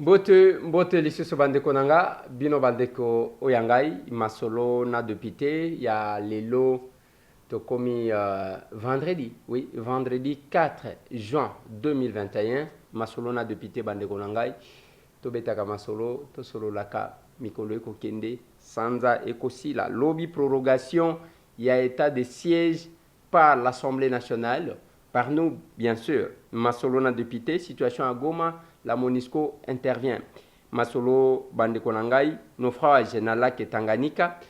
Mbote lisusu bandeko nanga bino bandeko oyangai masolo na député ya lelo tokomi vendredi 4 juin 2021 masolo na député bandeko nangai tobetaka masolo to solo laka mikolo ekokende sanza ekosila lobby prorogation ya état de siège par l'Assemblée nationale par nous bien sûr masolo na député situation à Goma. La MONUSCO intervient. Masolo bandeko nangai naufrage na lac Tanganyika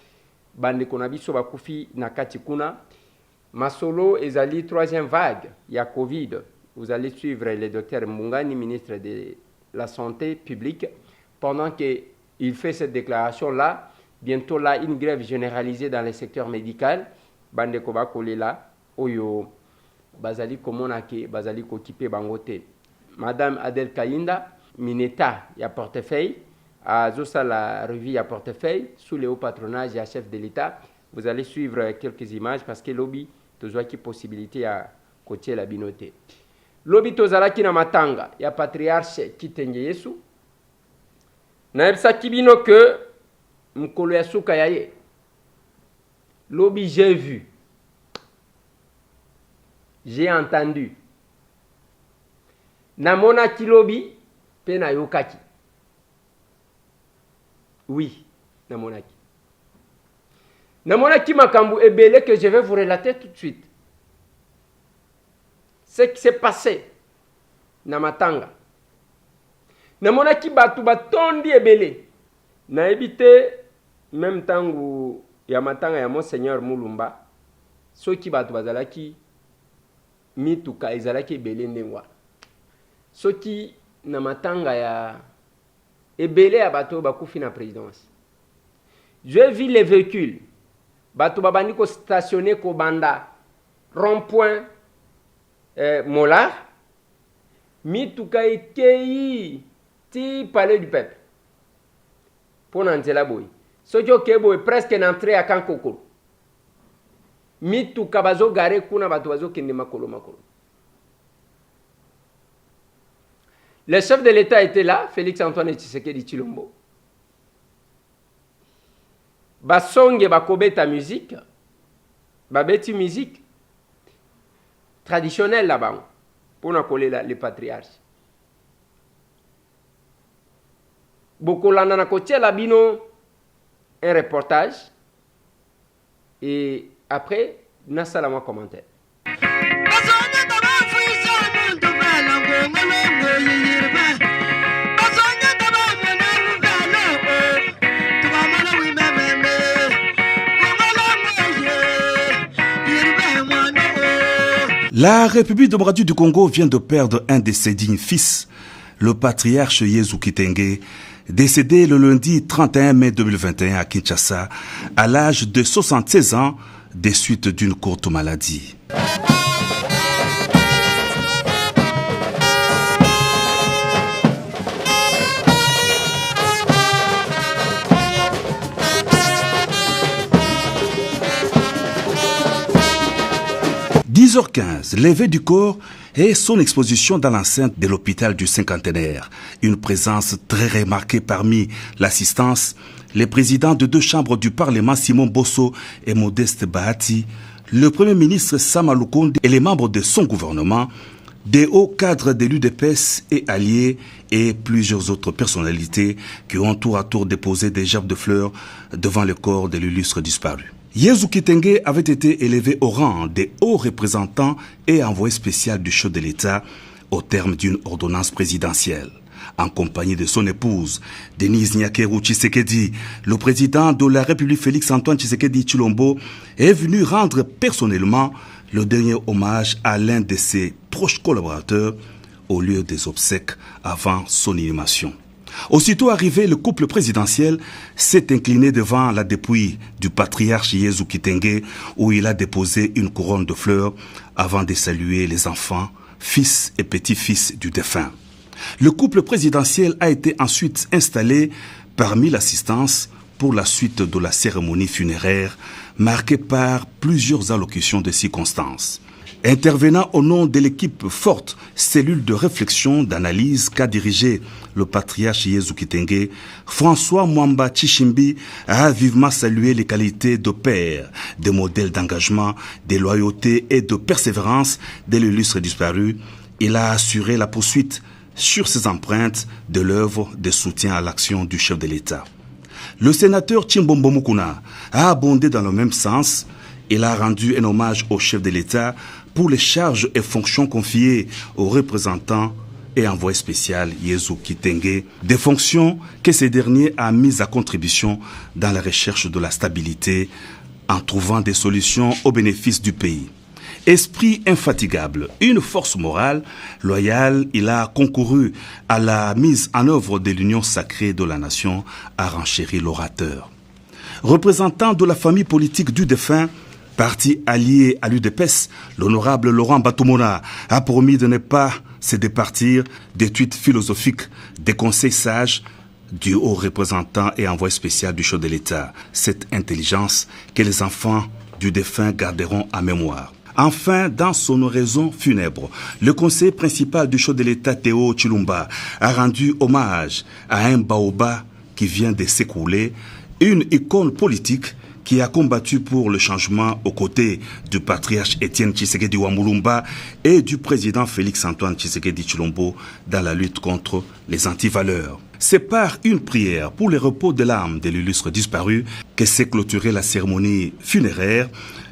bandeko na biso bakufi na kati kuna. Masolo ezali troisième vague ya Covid. Vous allez suivre le docteur Mbungani, ministre de la Santé publique, pendant qu'il fait cette déclaration là. Bientôt là une grève généralisée dans le secteur médical. Bandeko bakolela oyo bazali komona ke bazali kokipe bangote. Madame Adel Kayinda, Mineta, il y a portefeuille, à Zosa la revue, il y a portefeuille, sous le haut patronage, il y a chef de l'État. Vous allez suivre quelques images parce que lobby, toujours qui possibilité à côté la binoté. Lobby tozalaki na matanga, il y a patriarche Kitenge Yesu. Na ebsa kibino que mkolo ya suka yaye. Lobby j'ai vu, j'ai entendu. Namona kilobi pena yokaki. Oui, namonaki. Namonaki makambu ebele que je vais vous relater tout de suite. Ce qui s'est passé na matanga. Namonaki batu batondi ebele. Na ebite même tangu ya matanga ya Monseigneur Mulumba. Soki batu bazalaki mituka ezalaki ebele ndengwa. Soki na matanga ya ebele ya bato bakufi na présidence. Je vis les véhicules. Bato babandi ko stationner ko banda rond-point Molar. Mituka ekei ti palais du peuple. Pour nantela boy. Soki okebo presque n'entrée à Kankoko. Mituka bazo gare kuna bato bazo kende makolo makolo. Le chef de l'État était là, Félix Antoine Tshisekedi Tshilombo. Basonge bakobeta musique, babeti musique traditionnelle là-bas pour nous coller les patriarches. Bokolanda na kotia labino un reportage et après nasala moi commentaire. La République démocratique du Congo vient de perdre un de ses dignes fils, le patriarche Yezu Kitenge, décédé le lundi 31 mai 2021 à Kinshasa, à l'âge de 76 ans, des suites d'une courte maladie. 10h15, levée du corps et son exposition dans l'enceinte de l'hôpital du Cinquantenaire. Une présence très remarquée parmi l'assistance, les présidents de deux chambres du Parlement, Simon Bosso et Modeste Bahati, le Premier ministre Sama Lukonde et les membres de son gouvernement, des hauts cadres de l'UDPS et alliés et plusieurs autres personnalités qui ont tour à tour déposé des gerbes de fleurs devant le corps de l'illustre disparu. Yezu Kitenge avait été élevé au rang des hauts représentants et envoyé spécial du chef de l'État au terme d'une ordonnance présidentielle. En compagnie de son épouse, Denise Nyakeru Tshisekedi, le président de la République Félix Antoine Tshisekedi Tshilombo est venu rendre personnellement le dernier hommage à l'un de ses proches collaborateurs au lieu des obsèques avant son inhumation. Aussitôt arrivé, le couple présidentiel s'est incliné devant la dépouille du patriarche Yezu Kitenge où il a déposé une couronne de fleurs avant de saluer les enfants, fils et petits-fils du défunt. Le couple présidentiel a été ensuite installé parmi l'assistance pour la suite de la cérémonie funéraire marquée par plusieurs allocutions de circonstances. Intervenant au nom de l'équipe forte, cellule de réflexion, d'analyse qu'a dirigé le patriarche Yezu Kitenge, François Mwamba Tshishimbi a vivement salué les qualités de père, des modèles d'engagement, de loyauté et de persévérance de l'illustre disparu. Il a assuré la poursuite sur ses empreintes de l'œuvre de soutien à l'action du chef de l'État. Le sénateur Chimbombo Mukuna a abondé dans le même sens. Il a rendu un hommage au chef de l'État pour les charges et fonctions confiées aux représentants et envoyé spécial Yezu Kitenge, des fonctions que ce dernier a mises à contribution dans la recherche de la stabilité en trouvant des solutions au bénéfice du pays. Esprit infatigable, une force morale loyale, il a concouru à la mise en œuvre de l'union sacrée de la nation, a renchéri l'orateur. Représentant de la famille politique du défunt, parti allié à l'UDPS, l'honorable Laurent Batomona a promis de ne pas se départir d'études philosophiques, des conseils sages du haut représentant et envoyé spécial du chef de l'État. Cette intelligence que les enfants du défunt garderont en mémoire. Enfin, dans son oraison funèbre, le conseiller principal du chef de l'État, Théo Chilumba, a rendu hommage à un baobab qui vient de s'écrouler, une icône politique qui a combattu pour le changement aux côtés du patriarche Étienne Tshisekedi Wamulumba et du président Félix-Antoine Tshisekedi Tshilombo dans la lutte contre les antivaleurs. C'est par une prière pour le repos de l'âme de l'illustre disparu que s'est clôturée la cérémonie funéraire.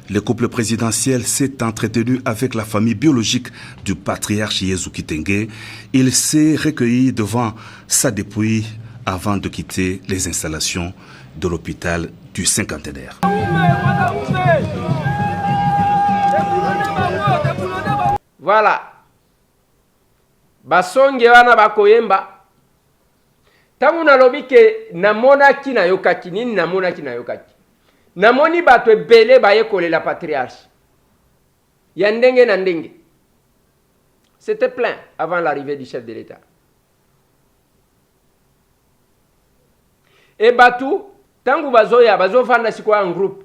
Le couple présidentiel s'est entretenu avec la famille biologique du patriarche Yezu Kitenge. Il s'est recueilli devant sa dépouille avant de quitter les installations de l'hôpital du cinquantenaire. Voilà. Basonge wana bakoyemba. Tangu nalobi ke namonaki na yokaki nini namonaki na yokaki. Namoni bato ebele baye kolela patriarche. Ya ndenge na ndenge. C'était plein avant l'arrivée du chef de l'État. Et batu tangu bazoya bazofanda sikwa en groupe.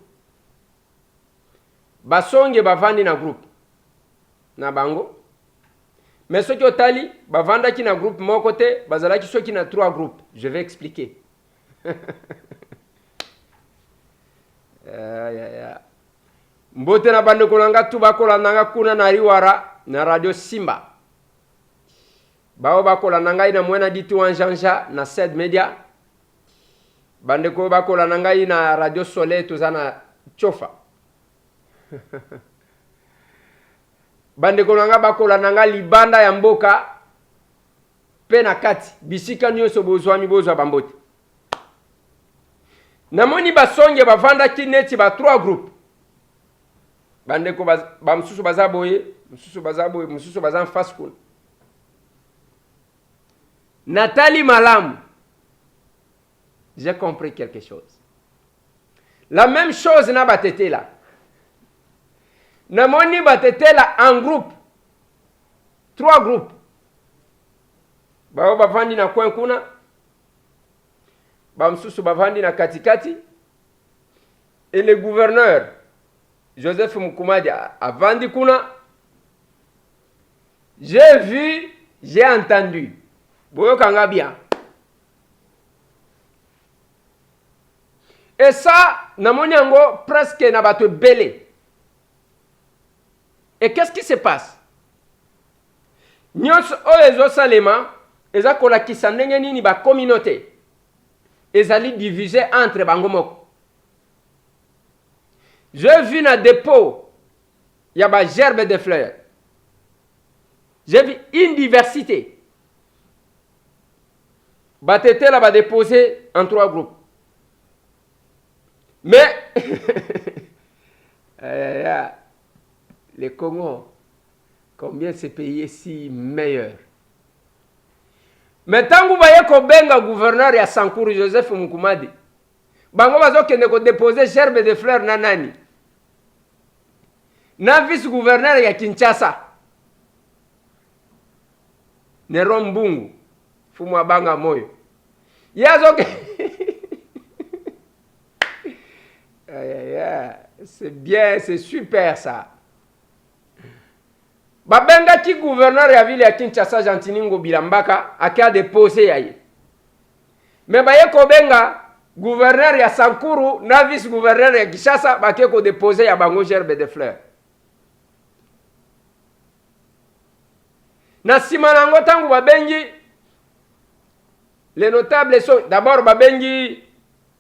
Basonge bavandi na groupe. Na bango. Mais ceux qui ont tali, bavanda ki na groupe mon côté, bazala ki soki na 3 groupes. Je vais expliquer. Mbote na bande kolanga tubakola nanga kuna na riwara na radio Simba. Bao bakola nanga ina mwena ditu wanjanja na Sed Media. Bande ko bakola nanga ina radio Soleil tuzana chofa. Bande ko nanga bakola nanga libanda ya mboka pena kati bisika nyoso bozwami bozwa bambote. Namoni basonge bavanda kineti ba 3 groupes. Bande ko ba msusu bazaboye, msusu bazan face kuna. Nathalie Malam. J'ai compris quelque chose. La même chose na batete là. Namoni batete là en groupe. 3 groupes. Bao bavandi na coin kuna. Bamsusu bavandi na katikati. Et le gouverneur Joseph Mukumadi a vandi kuna. J'ai vu, j'ai entendu. Boyo kanga bien. Et ça, namoni yango presque na bato belé. Et qu'est-ce qui se passe? Nyos o ezo salema, eza kolakisa ndenge nini ba communauté. Ezali divisé entre bangomoko. J'ai vu na dépôt, il y a ba gerbe de fleurs. J'ai vu une diversité. Batete là ba déposé en 3 groupes. Mais le Congo, combien ce pays est si meilleur? Mais tant que vous voyez qu'on benga gouverneur ya Sankuru Joseph Mukumadi, bango bazo kende ko déposer gerbe de fleurs na nani? Na vice gouverneur ya Kinshasa. Nero Mbungu, Fumwa Banga Moyo. Yazo c'est bien, c'est super ça. babenga ki gouverneur ya ville ya Kinshasa Jantiningo Bilambaka aka déposé yaye. Mais baye ko benga gouverneur ya Sankuru na vice gouverneur ya Kinshasa bake ko déposé ya bango Gerbe de Fleurs. Na sima nango tangu babengi les notables sont d'abord babengi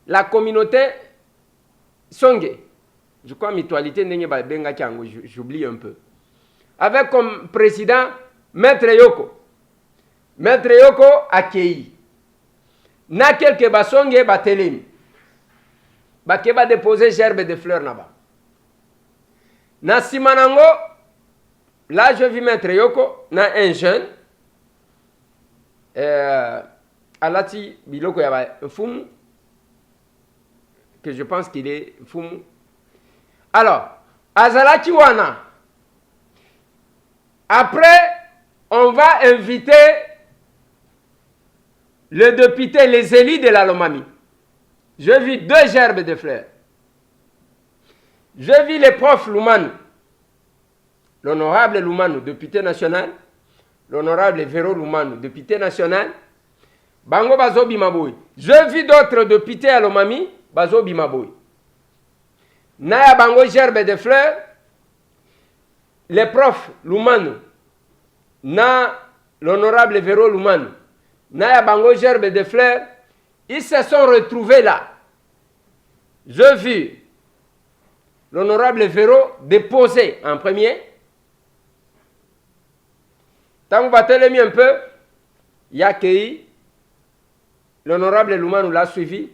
la communauté Songe. Je crois mutualité ndenge babenga kiango, j'oublie un peu. Avec comme président Maître Yoko. Maître Yoko accueilli. Na quelques basonge batelemi. Bake ba déposer gerbe de fleurs là-bas. Na simanango, là je vis Maître Yoko, na un jeune. Alati biloko ya fumu, que je pense qu'il est fumu. Alors, azalaki wana. Après, on va inviter le député, les élus de la Lomami. Je vis 2 gerbes de fleurs. Je vis le prof Lumanu, l'honorable Lumanu, député national, l'honorable Véro Lumanu, député national. Bango Bazobi Maboui. Je vis d'autres députés à Lomami, Bazobi Maboui. Naya Bango gerbe de fleurs. Les profs Lumanu, na l'honorable Véro Lumanu, na Bango gerbe de fleurs, ils se sont retrouvés là. Je vis l'honorable Véro déposer en premier. Tant que vous battez un peu, Yakei, l'honorable Lumanu l'a suivi.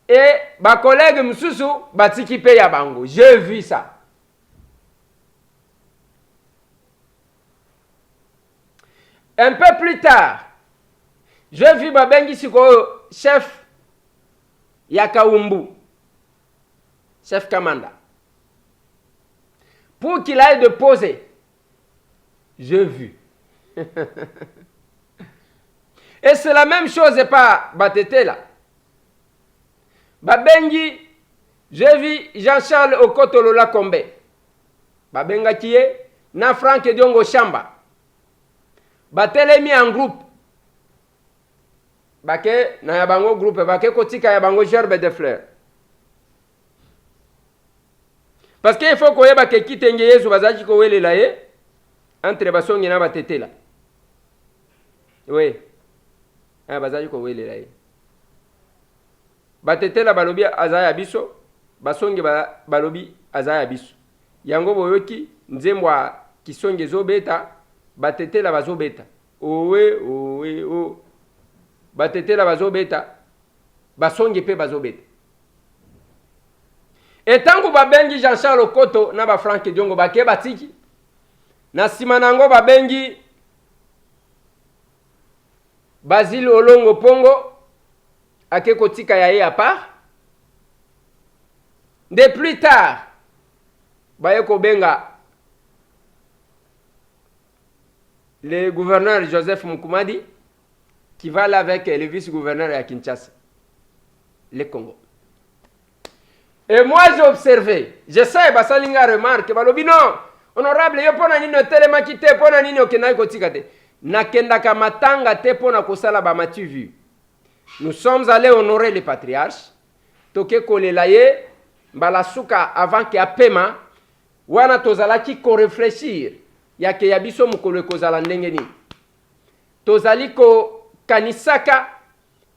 Et ma collègue Msusu batiki pe ya bango. J'ai vu ça. Un peu plus tard, j'ai vu Babengi Siko, chef Yakaumbu, chef Kamanda. Pour qu'il aille déposer, j'ai vu. Et c'est la même chose et pas Batete là. Babengi, j'ai vu Jean-Charles Okotolola Kombe. Babenga Kie, na Franck Diongo Chamba. Batelemi en groupe. Bake na yabango groupe, bake kotika yabango gerbe de fleurs. Parce qu'il faut qu'on y ait bake kitenge yesu bazaji ko wele la ye entre basongi na batete la. Oui. Ah bazaji ko wele la ye. Batete la balobi azaya biso, basongi balobi azaya biso. Yango boyoki nzembwa kisonge zobeta. Batete la bazo beta. Owe, owe, o. Batete la bazo beta. Basonge pe bazo beta. Et tant que babengi Jean-Charles Okoto na ba Franck Diongo bake batiki. Na simanango babengi Basile Olongo Pongo ake kotika yaye à part. De plus tard, baye ko benga le gouverneur Joseph Moukoumadi, qui va là avec le vice-gouverneur à Kinshasa, le Congo. Et moi j'ai observé, je sais, Basalinga remarque, balobi non, honorable, yo pona nini telema kite, pona nini okenai kotika te. Nakenda kamatanga te pona kosala ba matu vu. Nous sommes allés honorer les patriarches, toke kolela ye, balasuka avant que apema, wana tozalaki ko réfléchir. Yake yabiso mukolo kozala ndenge nini. Tozali ko kanisaka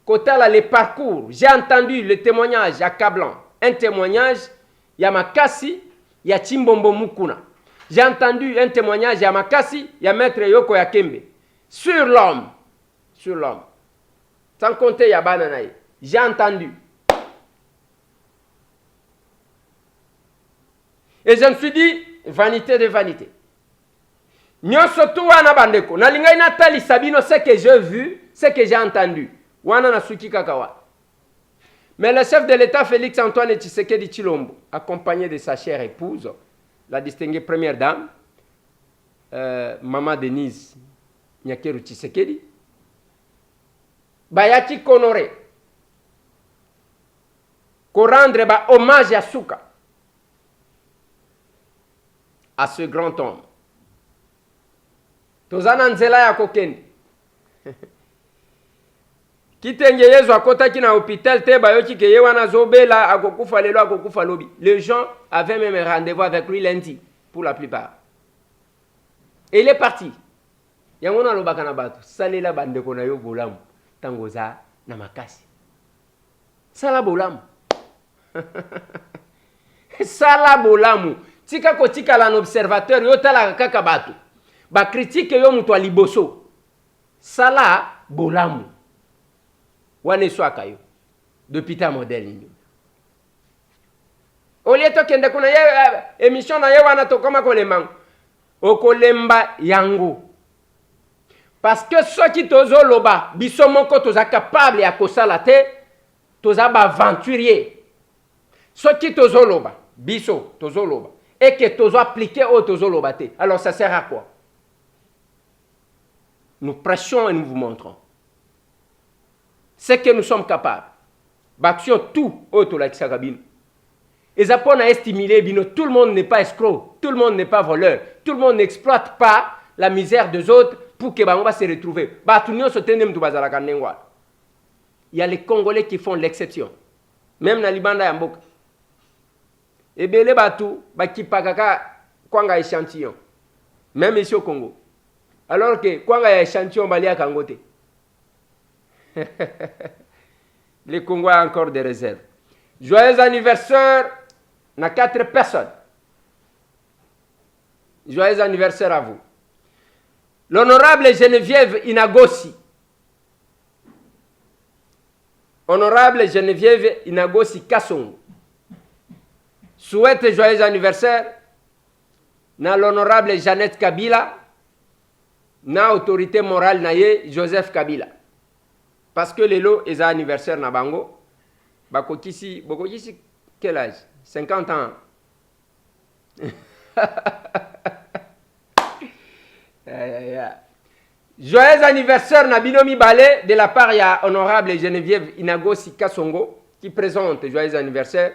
kotala le parcours. J'ai entendu le témoignage accablant. Un témoignage ya makasi ya Chimbombo Mukuna. J'ai entendu un témoignage ya makasi ya Maître Yoko Yakembe sur l'homme. Sur l'homme. Sans compter ya bananaï. J'ai entendu. Et je me suis dit, vanité de vanité. Nyoso tu wana bandeko. Na lingai na tali sabino ce que j'ai vu, ce que j'ai entendu. Wana na suki kakawa. Mais le chef de l'État Félix Antoine Tshisekedi Tshilombo, accompagné de sa chère épouse, la distinguée première dame, Maman Denise Nyakeru Tshisekedi, bayaki honoré, ko rendre ba hommage à Souka, à ce grand homme. tozana nzela ya kokende kitenge yezu akotaki na hôpital te bayoki ke ye wana zobela akokufa lelo akokufa lobi. Les gens avaient même rendez-vous avec lui lundi pour la plupart. Et il est parti. Yango na lobaka na bato salela bandeko na yo bolamu tango za na makasi. Sala bolamu. Sala bolamu. Tika kotika la observateur yo tala kaka bato. Ba critique yo mutu a liboso. Sala bolamu. Wane swaka yo. Depuis ta modèle ni. Olie to kende kuna ye émission na ye wana to koma kolemang. Okolemba yango. Parce que ceux qui tozo loba, biso moko toza capable ya kosala te, toza ba aventurier. Ceux qui tozo loba, biso tozo loba, et que tozo appliquer au tozo loba te. Alors ça sert à quoi? Nous prêchons et nous vous montrons. C'est que nous sommes capables. Baction tout auto la kisagabine. Et ça pour estimer bino, tout le monde n'est pas escroc, tout le monde n'est pas voleur, tout le monde n'exploite pas la misère des autres pour que on va se retrouver. Il y a les Congolais qui font l'exception. Même dans Libanda Yamboka. Et bien les batou, qui pakaka kwanga échantillon. Même ici au Congo. Alors que kwanga échantillon bali à Kangote. Les Congolais ont encore des réserves. Joyeux anniversaire à 4 personnes. Joyeux anniversaire à vous. L'honorable Geneviève Inagosi. Honorable Geneviève Inagosi Kassongo. Souhaite joyeux anniversaire à l'honorable Jeannette Kabila, na autorité morale naye Joseph Kabila. Parce que les lots est anniversaire na bango. Bakokisi quel âge? 50 ans. Joyeux anniversaire na binomi balé de la part ya honorable Geneviève Inagosi Kassongo qui présente joyeux anniversaire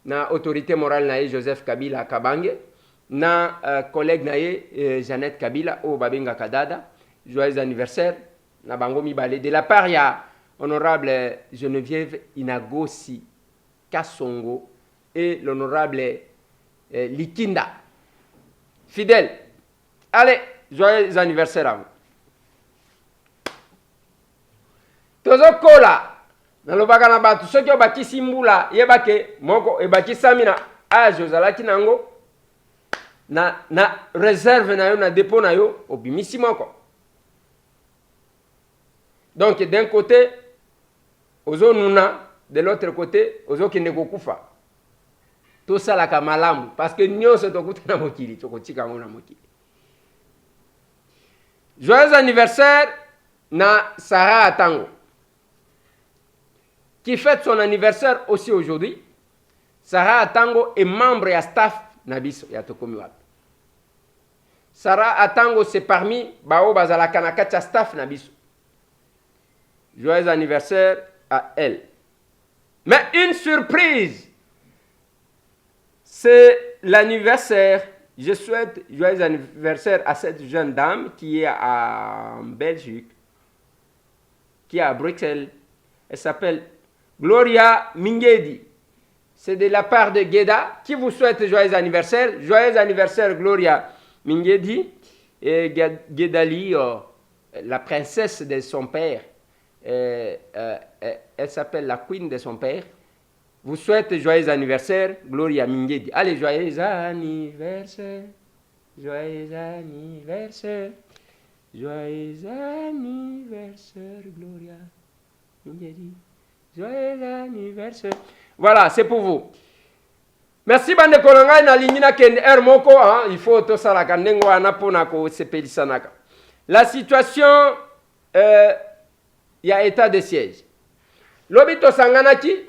na autorité morale naye Joseph Kabila Kabange na collègue naye Jeannette Kabila au Babinga Kadada. Joyeux anniversaire na bango mi balé de la part ya honorable Geneviève Inagosi Kassongo et l'honorable Likinda. Fidèle. Allez, joyeux anniversaire à vous. Tozo kola. Nalobaka na batu. Soki obaki simbula. Yebake moko. Ebaki samina. Ajo zalaki nango. Na réserve na yo. Na dépôt na yo. Obimisi moko. Donc d'un côté. Ozo nuna. De l'autre côté. Ozo kende kokufa. Tout ça la kamalamu. Parce que nyonso tokuta na mokili. Tokotika ngo na mokili. Joyeux anniversaire na Sarah Atango, qui fête son anniversaire aussi aujourd'hui. Sarah Atango est membre et staff Nabiso Yatokomi Wapi. Sarah Atango c'est parmi Bao Bazala Kanakacha staff Nabiso. Joyeux anniversaire à elle. Mais une surprise, c'est l'anniversaire. Je souhaite joyeux anniversaire à cette jeune dame qui est en Belgique, qui est à Bruxelles. Elle s'appelle Gloria Mingedi. C'est de la part de Geda qui vous souhaite joyeux anniversaire. Joyeux anniversaire Gloria Mingedi. Et Gedali, la princesse de son père, elle s'appelle la queen de son père. Vous souhaite joyeux anniversaire, Gloria Mingedi. Allez, joyeux anniversaire, joyeux anniversaire, joyeux anniversaire, Gloria Mingedi. Joyeux anniversaire. Voilà, c'est pour vous. Merci, bande kolonga na lingina ken moko, il faut to sala kandengo anapona ko sepelisanaka. La situation, y a état de siège. Lobito sanganaki.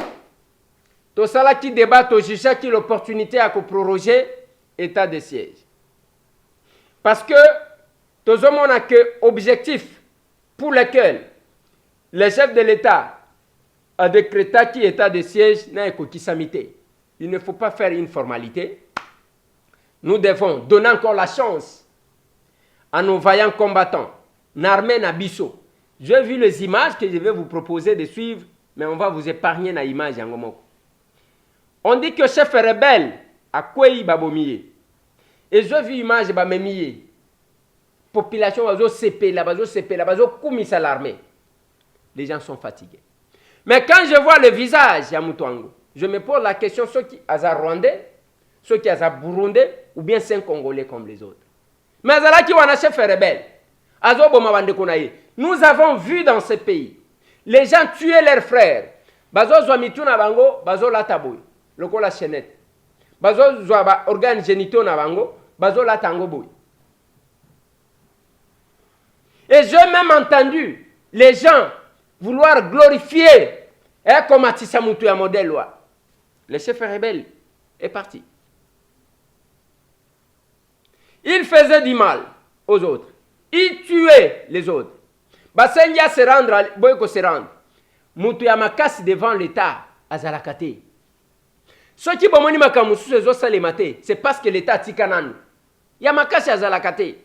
Tout ça qui débat, tout juge qui l'opportunité à proroger état de siège. Parce que tout le monde a que objectif pour lequel le chef de l'État a décrété qui état de siège n'a aucune samité. Il ne faut pas faire une formalité. Nous devons donner encore la chance à nos vaillants combattants, Narmé Nabiso. J'ai vu les images que je vais vous proposer de suivre, mais on va vous épargner les images. On dit que chef rebelle a Kwei Babomiye. Et j'ai vu l'image de Bamemiye. Population bazo CP, la bazo CP, la bazo Koumissa l'armée. Les gens sont fatigués. Mais quand je vois le visage de Moutouango, je me pose la question, ceux qui sont rwandais, ceux qui sont burundais, ou bien c'est un Congolais comme les autres. Mais Azala qui wana chef rebelle. Nous avons vu dans ce pays, les gens tuer leurs frères. Bazo Zwamitu na bango, bazo lataboy, loko la chenette. Bazo Zwaba organes génitaux na bango, bazo latango boy. Et j'ai même entendu les gens vouloir glorifier comme Atissa Moutou, un modèle loi. Le chef rebelle est parti. Il faisait du mal aux autres. Il tuait les autres. Basengia se rendre, Boyko se rendre. Moutou Yamakasi devant l'État à Zalakate. Ceux qui bomoni makamusu se zosalemate, c'est parce que l'État tikanan. Yamakasi à Zalakate.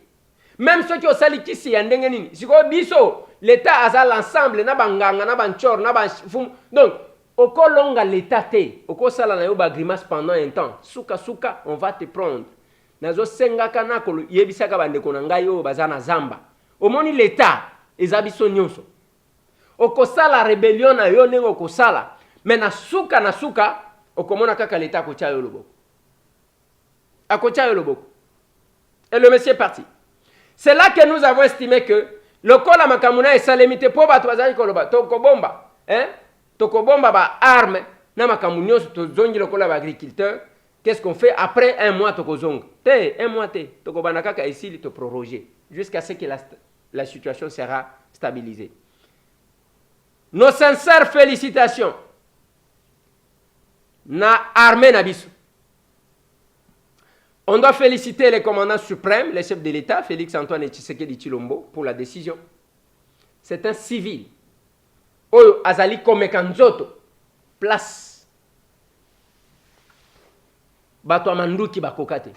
Même ceux qui ont sali kisi yandengenini. Si ko biso, l'État a l'ensemble, na banganga, na banchor, na banfum. Donc, oko longa l'État te, oko sala na yo ba grimace pendant un temps. Souka souka, on va te prendre. Nazo senga kana ko yebisaka bandeko na ngai yo bazana zamba. Omoni l'État ezabiso nyonso. Oko sala rébellion na yo nengo ko sala. Mais na souka, okomona kaka l'État ko tia yo loboko. Akotia yo loboko. Et le monsieur est parti. C'est là que nous avons estimé que le Kola Makamuna est salémité pour battre Koloba. Tokobomba. Tokobomba ba arme. Na Makamunyo to zongi le Kola agriculteur. Qu'est-ce qu'on fait après un mois Tokozong? Un mois Tokobanaka ka ici te proroger. Jusqu'à ce que la situation sera stabilisée. Nos sincères félicitations. Na armée Nabisu. On doit féliciter le commandant suprême, le chef de l'État, Félix-Antoine Tshisekedi Tshilombo, pour la décision. C'est un civil. Oyo Azali Komekanzoto, place. Bato Amanduki Bakokate.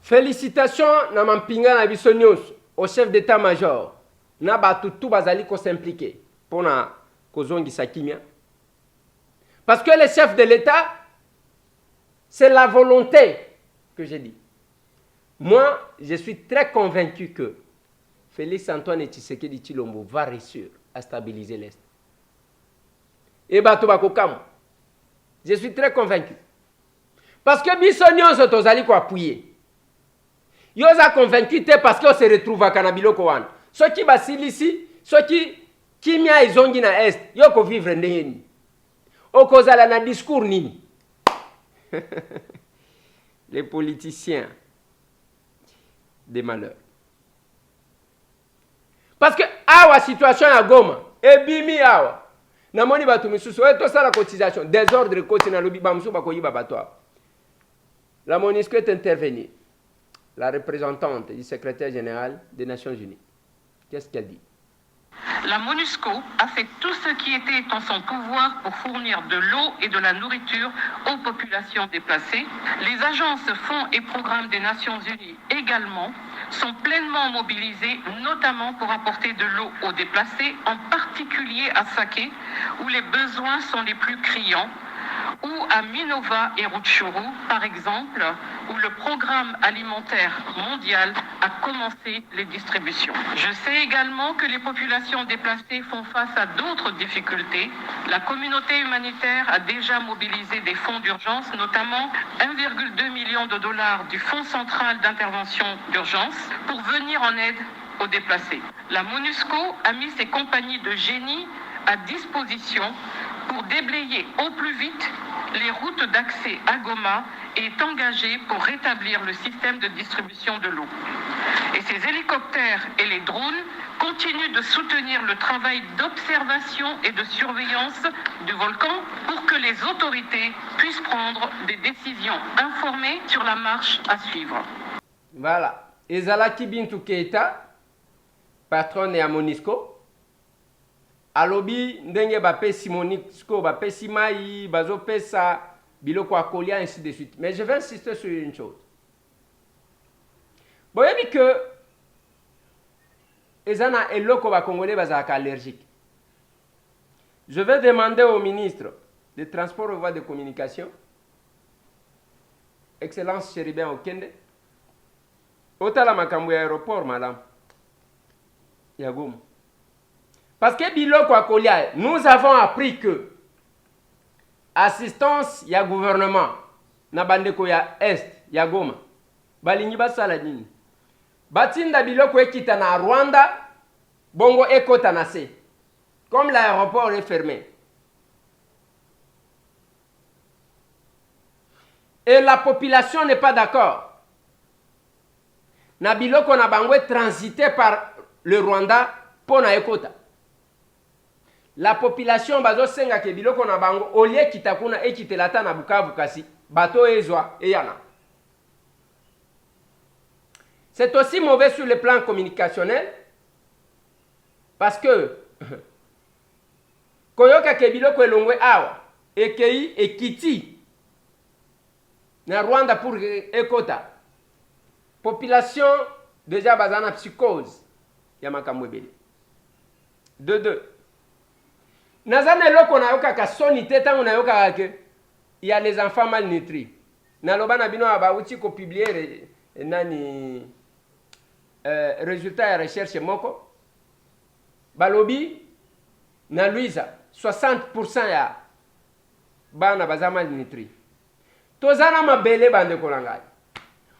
Félicitations na mampinga na biso nyonso au chef d'état-major. Na batu tout bazali ko s'impliquer pour na kozongi sakimia. Parce que le chef de l'État, c'est la volonté que j'ai dit. Moi, je suis très convaincu que Félix-Antoine Tshisekedi Tshilombo va réussir à stabiliser l'Est. Et Batobakokam, je suis très convaincu. Parce que Bissonion se tozali ko appuyer. Yo a convaincu parce qu'on se retrouve à Kanabilo Kowan. Ceux qui basilent ici, ceux qui mia izongi na Est, yo ko vivre ndeni. Okozala na discours nini. Les politiciens des malheurs. Parce que awa situation à Goma, ebimi awa. Namoni batu misusu, to sala cotisation, désordre côté na lobi bamsu bakoyi babatwa. La MONUSCO est intervenue. La représentante du secrétaire général des Nations Unies. Qu'est-ce qu'elle dit? La MONUSCO a fait tout ce qui était en son pouvoir pour fournir de l'eau et de la nourriture aux populations déplacées. Les agences, fonds et programmes des Nations Unies également sont pleinement mobilisés, notamment pour apporter de l'eau aux déplacés, en particulier à Saké, où les besoins sont les plus criants, ou à Minova et Rutshuru, par exemple, où le programme alimentaire mondial a commencé les distributions. Je sais également que les populations déplacées font face à d'autres difficultés. La communauté humanitaire a déjà mobilisé des fonds d'urgence, notamment 1,2 million de dollars du Fonds central d'intervention d'urgence, pour venir en aide aux déplacés. La MONUSCO a mis ses compagnies de génie à disposition pour déblayer au plus vite les routes d'accès à Goma et est engagé pour rétablir le système de distribution de l'eau. Et ces hélicoptères et les drones continuent de soutenir le travail d'observation et de surveillance du volcan pour que les autorités puissent prendre des décisions informées sur la marche à suivre. Voilà. Ezalaki Bintou Keita, patronne à MONUSCO, alobi ndenge bapesi MONUSCO bapesi mai bazopesa biloko akolia ainsi de suite. Mais je vais insister sur une chose. Vous voyez que ezana eloko ba Congolais bazaka allergique. Je vais demander au ministre des Transports et Voies de Communication, Excellence Chéribin Okende, otala makambo ya aéroport madame ya Goma. Parce que biloko akolia, nous avons appris que assistance ya gouvernement na bandeko ya Est ya Goma balingi basala nini? Batinda biloko ekita na Rwanda bongo ekota na se. Comme l'aéroport est fermé. Et la population n'est pas d'accord. Na biloko na bango est transité par le Rwanda pour na ekota. La population bazo senga ke biloko na bango olie kitakuna ekitelata na Bukavu kasi bato ezwa eyana. C'est aussi mauvais sur le plan communicationnel parce que koyoka ke biloko elongwe awa ekei ekiti na Rwanda pour ekota. Population déjà bazana psychose ya makambo ebele. De nazana eloko na yoka ka soni te tango na yoka ke il y a les enfants malnutris. Na loba na bino ba uti ko publier nani résultat ya recherche moko balobi na Luiza 60% ya bana baza malnutris. Tozana mabele bande kolangai.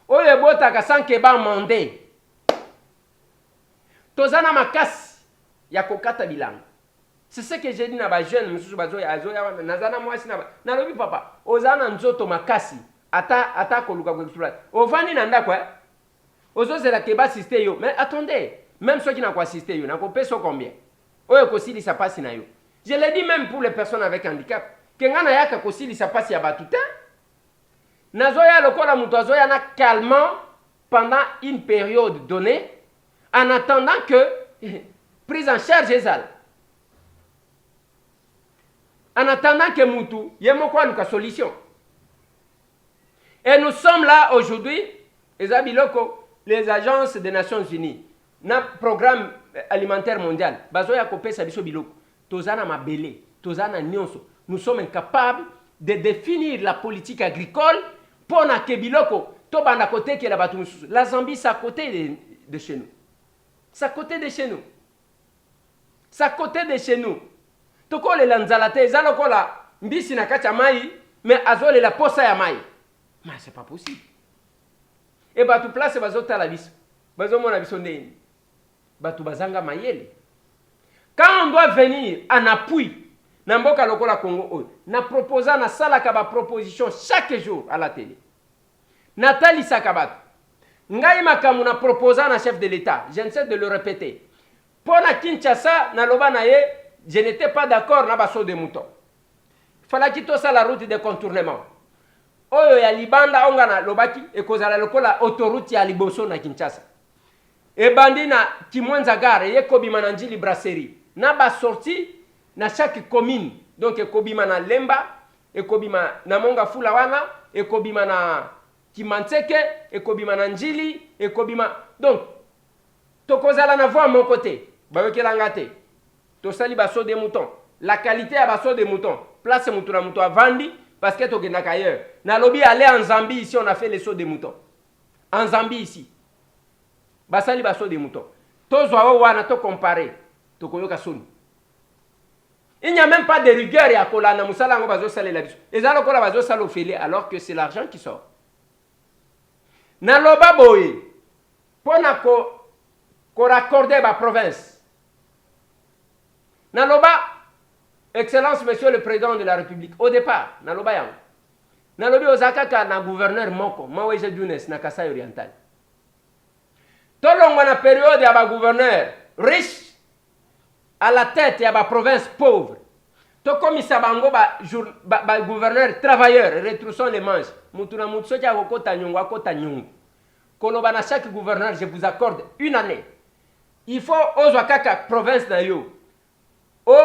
Oye bota ka sanke ba mande. Tozana makasi ya kokata bilanga. C'est ce que j'ai dit na ba jeune mususu bazoya azoya nazana mwasi na lobi papa ozana nzoto makasi ata koluka ko exploit. Ovani na ndako ozozela ke ba assister yo. Mais attendez, même ceux qui n'a pas assisté yo na ko peso combien? Oye kosili sa passe na yo. Je l'ai dit même pour les personnes avec handicap. Kengana yaka kosili sa passe ya batuta. Nazoya lokola mutu azoya na calmement pendant une période donnée en attendant que prise en charge ezala. En attendant que mutu yemoko aluka solution. Et nous sommes là aujourd'hui, ezabiloko, les agences des Nations Unies, na programme alimentaire mondial, bazoya kopesa biso biloko, tozana mabele, tozana nyonso. Nous sommes incapables de définir la politique agricole pour na kebiloko, to banda côté que la batu mususu. La Zambie c'est à côté de chez nous. C'est à côté de chez nous. C'est à côté de chez nous. Toko le lanzalate ezaloko la mbisi na kacha mai, mais azole la posa ya mai. Mais c'est pas possible. Et batu place bazota la biso. Bazo mona biso ndeni. Batu bazanga mayele. Quand on doit venir en appui na mboka lokola Congo, na proposa na sala ka ba proposition chaque jour à la télé. Nathalie Sakabat. Ngai makamu na proposa na chef de l'État. Je ne sais de le répéter. Pour na Kinshasa na loba na ye, je n'étais pas d'accord na baso de mouton. Fallait qu'il ça la route de contournement. Oyo ya libanda ongana lobaki ekozala lokola autoroute ya liboso na Kinshasa. E bandi na Kimwenza gare yekobima na Njili brasserie. Na ba sorti na chaque commune. Donc ekobima na Lemba, ekobima na Monga Fula wana, ekobima na Kimantseke, ekobima na Njili, ekobima. Donc tokozala na voie mon côté. Bayokelanga te. Tosali baso de mouton. La qualité à baso de mouton. Place mouton na mouton à vandi parce que tokenda ailleurs. Na lobi aller en Zambie ici on a fait les sauts de mouton. En Zambie ici. Basali baso de mouton. Tozwa wana to comparer. Tokoyoka soni. Il n'y a même pas de rigueur ya kola na musala ngo bazo sala la biso. Ezalo kola bazo sala ofele alors que c'est l'argent qui sort. Na loba boye. Pona ko raccorder ba province. Naloba, Excellence, Monsieur le Président de la République, au départ, Naloba Yang. Nalobi Osaka na gouverneur Moko, Maweje Dunes, na Kasai Oriental. Tolongo na période ya ba gouverneur riche, à la tête ya ba province pauvre. To komisa bango ba gouverneur travailleur, retroussons les manches. Mutuna mutso ya kokota nyongo akota nyongo. Koloba na chaque gouverneur, je vous accorde une année. Il faut ozwakaka province na yo. O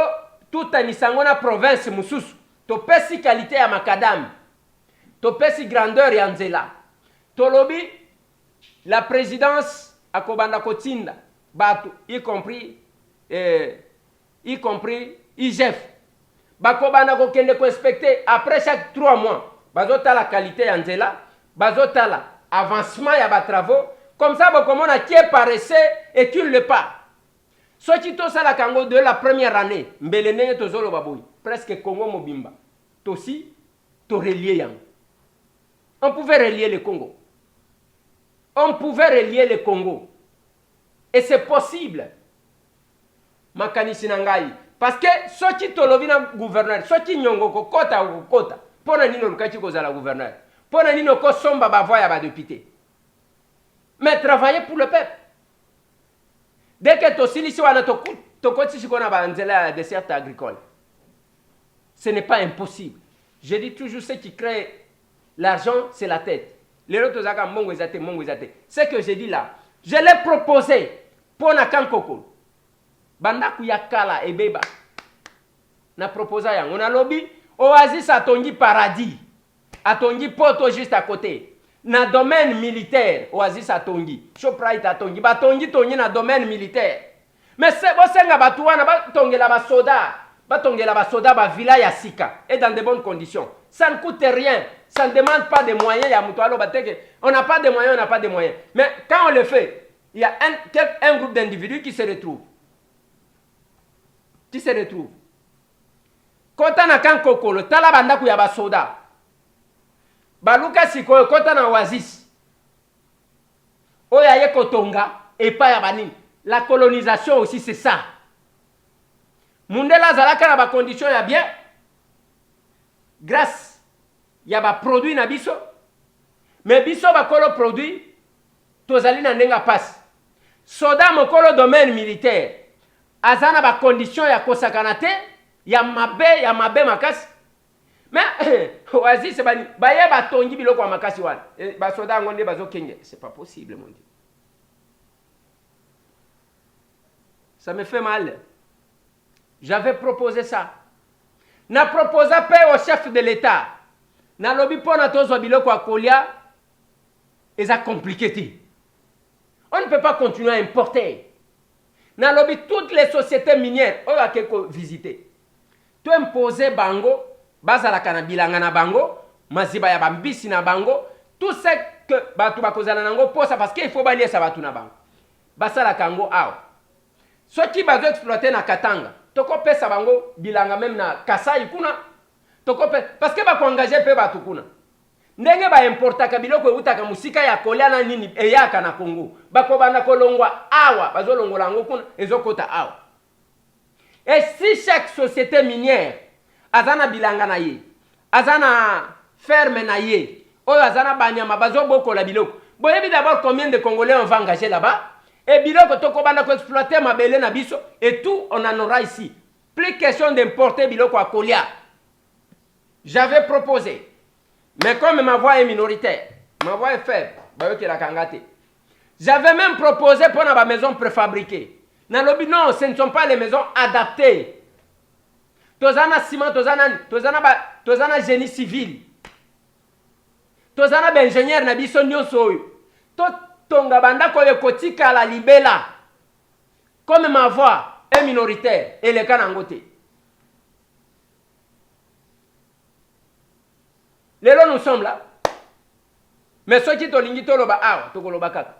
tout anisangona province mususu to pesi qualité ya makadam to pesi grandeur ya nzela to lobi la présidence akobanda kotinda bato, y compris IGF. Bako bana ko kende ko inspecter après chaque 3 mois. Bazota la qualité en zela, bazota la avancement ya ba travaux. Comme ça, comme on a qui est paresseux et tu ne le pas. Ce qui to sala kango de la première année, mbelene to zolo baboui, presque Congo mobimba. Tosi, to relier yang. On pouvait relier le Congo. On pouvait relier le Congo. Et c'est possible. Makanisi nangai. Parce que ce qui tolobi na gouverneur, ce qui nyongo ko kota ou kota, pona nino lukati ko zala gouverneur. Pona nino ko somba ba voya ba député. Mais travailler pour le peuple. Dès que tu silisi wana to koti sikona ba nzela dessert agricole. Ce n'est pas impossible. Je dis toujours ce qui crée l'argent, c'est la tête. Les autres zaka mongo ezate. Ce que je dis là, je l'ai proposé pour na kankoko. Banda kuyakala ebeba. Na proposa yang on a lobby Oasis atongi paradis. Atongi poto juste à côté. Na domaine militaire, Oasis atongi. Shoprite atongi. Batongi tongi na domaine militaire. Mais c'est bosenga batuana batongela ba soda. Batongela ba soda ba villa ya sika. Et dans de bonnes conditions. Ça ne coûte rien. Ça ne demande pas de moyens. On n'a pas de moyens, on n'a pas de moyens. Mais quand on le fait, il y a un groupe d'individus qui se retrouvent. Kota na kan kokolo, tala banda ku ya ba soda. Baluka sikoyo kota na Oasis. Oya ye kotonga et pas ya bani. La colonisation aussi c'est ça. Mundela zalaka na ba condition ya bien. Grâce ya ba produit na biso. Mais biso ba kolo produit tozali na ndenga passe. Soda mokolo domaine militaire. Azana ba condition ya kosakana te. Ya mabe makasi. Mais Oasis bani baye batongi biloko ya makasi wana. Ba soda ngonde bazo kenge, c'est pas possible mon Dieu. Ça me fait mal. J'avais proposé ça. Na proposa pe au chef de l'État. Na lobi pona tozo biloko ya kolia. Eza compliqué ti. On ne peut pas continuer à importer. Na lobi toutes les sociétés minières on va quelque visiter. Tu imposer bango, bazala kana bilanga na bango, maziba ya bambisi na bango, tout ce que batu bakozala nango posa parce qu'il faut balier ça batu na bango. Basala kango aw. Ceux qui bazo exploiter na Katanga, toko pesa bango bilanga même na Kasai kuna, toko pe parce que ba ko engager pe batu kuna. Ndenge ba importa kabiloko utaka musika ya kolia na nini eyaka na Congo. Bako bana kolongwa awa, bazo longola ngo kuna ezokota awa. Et si chaque société minière azana bilanga na ye, azana ferme na ye, oyo azana banyama bazo boko la biloko. Boyebi d'abord combien de Congolais on va engager là-bas et biloko toko bana ko exploiter mabele na biso et tout on en aura ici. Plus question d'importer biloko à kolia. J'avais proposé. Mais comme ma voix est minoritaire, ma voix est faible, bayoki la kangate. J'avais même proposé pour ma maison préfabriquée. Non, ce ne sont pas les maisons adaptées. Tozana ciment, tozana génie civil. Tozana ingénieur na biso nyonso oyo. Tonga banda ko kotika la libela. Comme ma voix est minoritaire et les kanangote. Lelo nous sommes là. Mais ceux qui tolingi toloba awa, tokoloba kaka.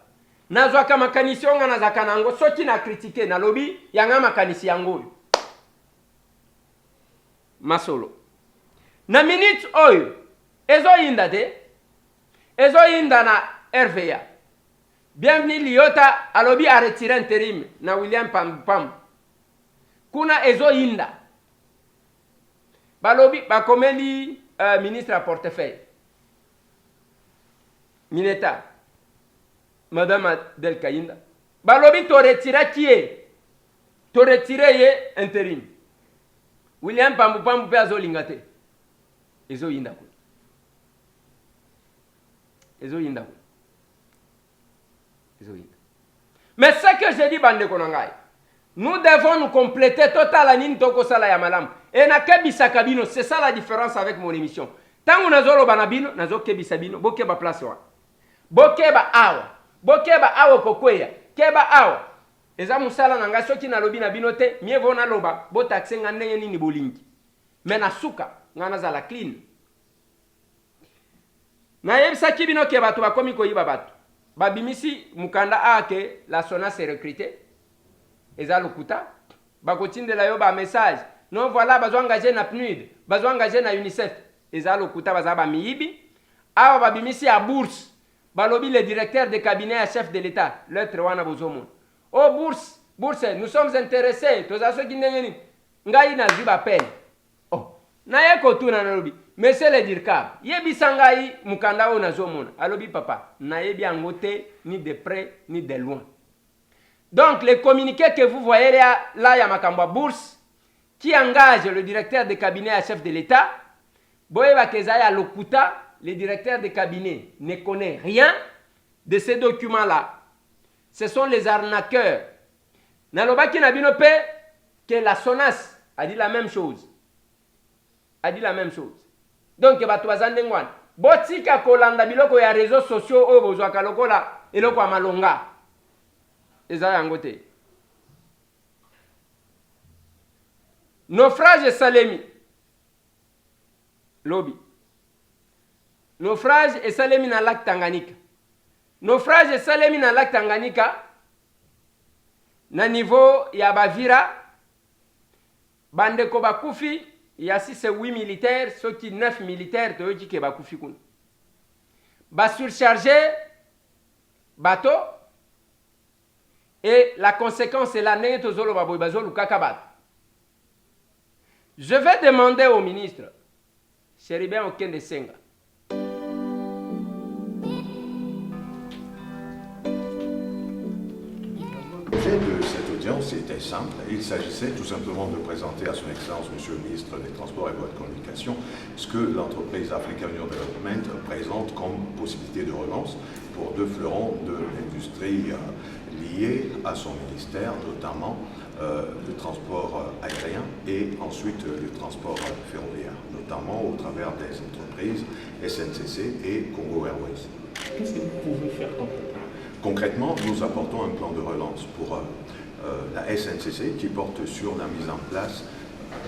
Nazwaka makanisi onga nazaka nango soki na critiquer na lobby yanga makanisi yango masolo na minute oyo ezo yinda de ezo yinda na RVA bienvenue Liota alobi a retiré intérim na William Pam kuna ezo yinda balobi bakomeli ministre à portefeuille Mineta Madame Adel Kainda. Balobi to retira qui est? To retirer ye intérim. William Pambu pe azolingate. Ezo yinda ko. Ezo yinda ko. Ezo yinda. Mais ce que je dis bande konangai. Nous devons nous compléter total nini toko sala ya malam. Et na kebisa kabino, c'est ça la différence avec mon émission. Tangu nazolo banabino, nazo kebisa bino, bokeba place wa. Bokeba awa. Bokeba awa kokweya, keba awa. eza musala na nga soki na lobi na bino te mieux vaut na loba bo taxe nga ndenge nini bolingi mais na suka nga nazala clean na yebisaki bino ke bato bakomi koyiba bato babimisi mukanda ake la SONAS est recruté eza lokuta bakotindela yo ba message non voilà bazo engager na PNUD bazo engager na UNICEF eza lokuta baza ba miyibi awa babimisi ya bourse balobi le directeur de cabinet à chef de l'État l'autre wana bozomona oh bourse nous sommes intéressés toza soki ndenge nini ngai nazwi bapene oh naye kotuna nalobi monsieur le DIRCAB yebisa ngai mukanda oyo nazomona alobi papa nayebi yango te ni de près ni de loin. Donc les communiqués que vous voyez là ya makambo bourse qui engage le directeur de cabinet à chef de l'État boyeba kezaya lokuta le directeur de cabinet ne connaît rien de ces documents-là. Ce sont les arnaqueurs. Nalobaki na bino pe que la SONAS a dit la même chose. A dit la même chose. Donc bato bazandengwana botika kolanda biloko ya réseaux sociaux oyo bozwaka lokola eloko ya malonga. Eza yango te. Naufrage Salemi. Lobi. Naufrage esalemi na lac Tanganyika. Naufrage esalemi na lac Tanganyika na niveau ya Bavira bandeko bakufi ya 6-8 militaires soki 9 militaires toyoki ke bakufi kuna. Ba surcharger bateau et la conséquence est la nete tozolo baboy bazolo kakabat. Je vais demander au ministre Cheribin Okende Senga. L'objet de cette audience était simple. Il s'agissait tout simplement de présenter à son Excellence, Monsieur le Ministre des Transports et Voies de Communication, ce que l'entreprise Africa Union Development présente comme possibilité de relance pour deux fleurons de l'industrie liés à son ministère, notamment le transport aérien et ensuite le transport ferroviaire, notamment au travers des entreprises SNCC et Congo Airways. Qu'est-ce que vous pouvez faire concrètement? Concrètement, nous apportons un plan de relance pour la SNCC qui porte sur la mise en place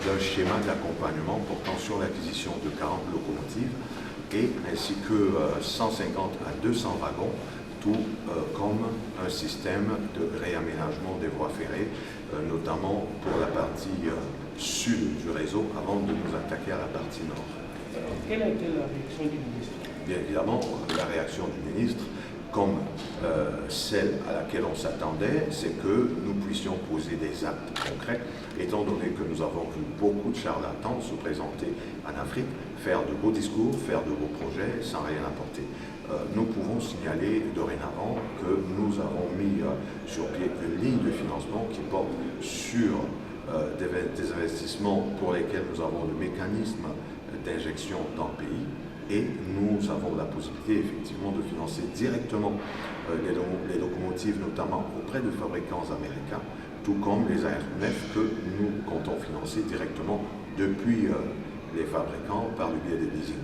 d'un schéma d'accompagnement portant sur l'acquisition de 40 locomotives et ainsi que 150 à 200 wagons, tout comme un système de réaménagement des voies ferrées, notamment pour la partie sud du réseau avant de nous attaquer à la partie nord. Quelle a été la réaction du ministre? Bien évidemment, la réaction du ministre, comme celle à laquelle on s'attendait, c'est que nous puissions poser des actes concrets, étant donné que nous avons vu beaucoup de charlatans se présenter en Afrique, faire de beaux discours, faire de beaux projets sans rien apporter. Nous pouvons signaler dorénavant que nous avons mis sur pied une ligne de financement qui porte sur des investissements pour lesquels nous avons le mécanisme d'injection dans le pays. Et nous avons la possibilité effectivement de financer directement les locomotives, notamment auprès de fabricants américains, tout comme les aéronefs que nous comptons financer directement depuis les fabricants par le biais des leasing.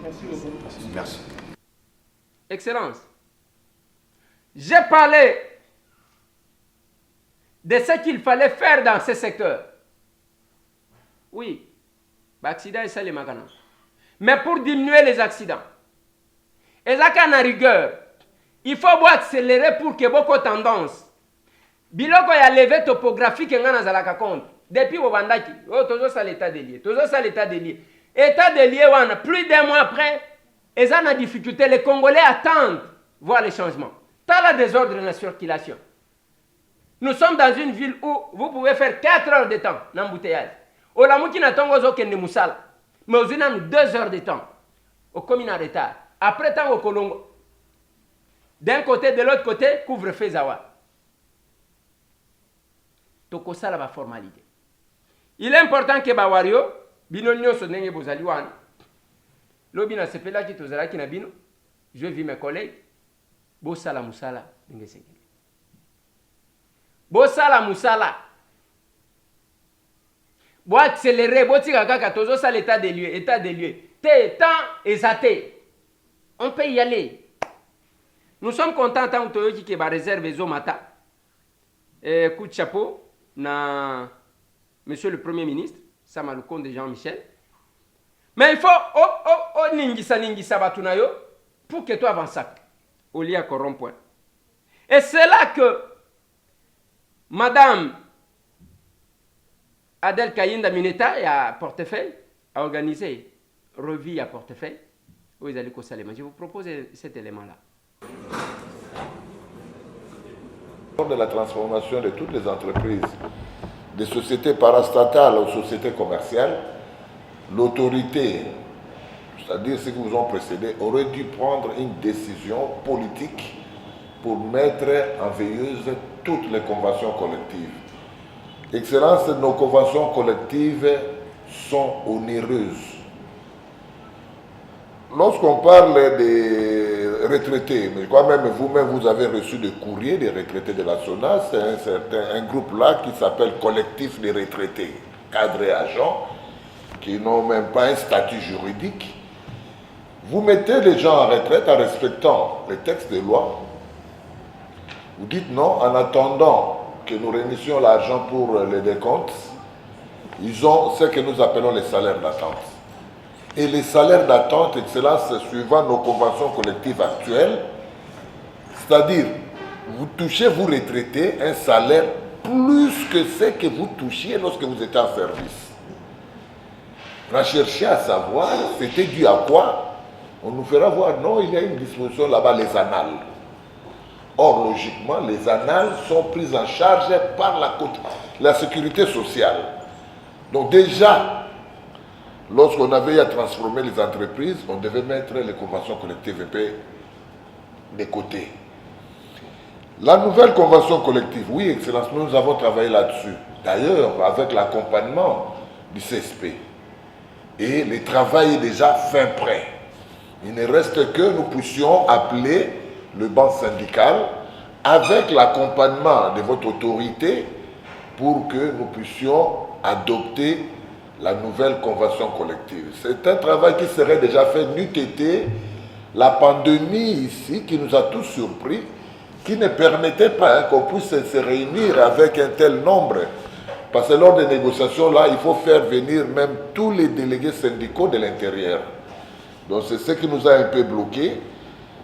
Merci beaucoup. Merci. Excellence, j'ai parlé de ce qu'il fallait faire dans ce secteur. Oui, l'accident est ça les maganans. Mais pour diminuer les accidents, et ça qu'en a rigueur, il faut accélérer pour que beaucoup de tendances. Biloko ya levé topographique ngana zalaka compte. Depuis Bobandaki, toujours ça l'état des lieux. Toujours ça l'état des lieux. État des lieux, plus d'un mois après, et ça a difficulté. Les Congolais attendent voir les changements. T'as la désordre dans la circulation. Nous sommes dans une ville où vous pouvez faire 4 heures de temps d'embouteillage. Olamuki na tongo zo kende musala. Mais aux unes 2 heures de temps, au commun en retard. Après temps au Colongo. D'un côté, de l'autre côté, couvre-feu Zawa. Toko sala ba formalité. Il est important que Bawario, bino nyoso nenge bozali wana. Lobi na sepela ki tozala ki na bino. Je vis mes collègues. Bo sala musala nenge sekele. Bo sala musala. Bo accélérer, bo tika kaka tozo sa l'état des lieux, état des lieux. Temps exaté. On peut y aller. Nous sommes contents tant que toyoki ke ba réserve zo mata. coup de chapeau na monsieur le Premier ministre, Sama Lukonde Jean-Michel. Mais il faut ningisa batunayo pour que tu avances au lieu à corrompre. Et c'est là que Madame Adel Kayinda Mineta a portefeuille a organisé revue à portefeuille. Où ils allaient Salema. Je vous propose cet élément-là. De la transformation de toutes les entreprises, des sociétés parastatales aux sociétés commerciales, l'autorité, c'est-à-dire ceux qui vous ont précédé, aurait dû prendre une décision politique pour mettre en veilleuse toutes les conventions collectives. Excellence, nos conventions collectives sont onéreuses. Lorsqu'on parle des retraités, mais quand même vous-même vous avez reçu des courriers des retraités de la SONAS, c'est un groupe là qui s'appelle Collectif des retraités, cadres et agents, qui n'ont même pas un statut juridique. Vous mettez les gens en retraite en respectant les textes de loi. Vous dites non, en attendant que nous remissions l'argent pour les décomptes, ils ont ce que nous appelons les salaires d'attente. Et les salaires d'attente, Excellence, suivant nos conventions collectives actuelles, c'est-à-dire, vous touchez, vous retraitez, un salaire plus que ce que vous touchiez lorsque vous étiez en service. On a cherché à savoir, c'était dû à quoi? On nous fera voir, non, il y a une disposition là-bas, les annales. Or, logiquement, les annales sont prises en charge par la sécurité sociale. Donc déjà, lorsqu'on avait à transformer les entreprises, on devait mettre les conventions collectives de côté. La nouvelle convention collective, oui, Excellence, nous avons travaillé là-dessus. D'ailleurs, avec l'accompagnement du CSP. Et le travail est déjà fin prêt. Il ne reste que nous puissions appeler le banc syndical avec l'accompagnement de votre autorité pour que nous puissions adopter la nouvelle convention collective. C'est un travail qui serait déjà fait n'eût été la pandémie ici qui nous a tous surpris, qui ne permettait pas qu'on puisse se réunir avec un tel nombre. Parce que lors des négociations, là, il faut faire venir même tous les délégués syndicaux de l'intérieur. Donc c'est ce qui nous a un peu bloqué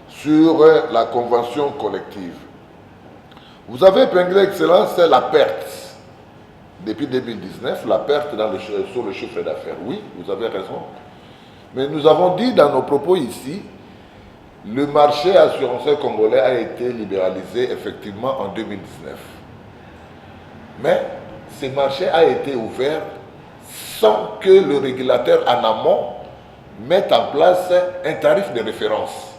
sur la convention collective. Vous avez épinglé, Excellence, la perte. Depuis 2019, la perte sur le chiffre d'affaires. Oui, vous avez raison. Mais nous avons dit dans nos propos ici, le marché assurantiel congolais a été libéralisé effectivement en 2019. Mais ce marché a été ouvert sans que le régulateur en amont mette en place un tarif de référence.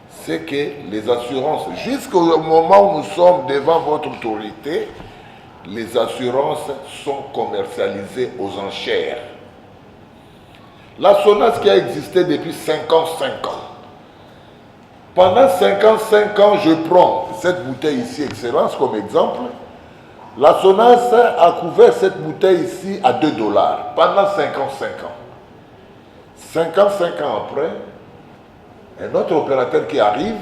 C'est que les assurances, jusqu'au moment où nous sommes devant votre autorité, les assurances sont commercialisées aux enchères. La SONAS qui a existé depuis 55 ans. Pendant 55 ans, je prends cette bouteille ici, Excellence, comme exemple. La SONAS a couvert cette bouteille ici à 2 $. Pendant 55 ans. 55 ans après, un autre opérateur qui arrive,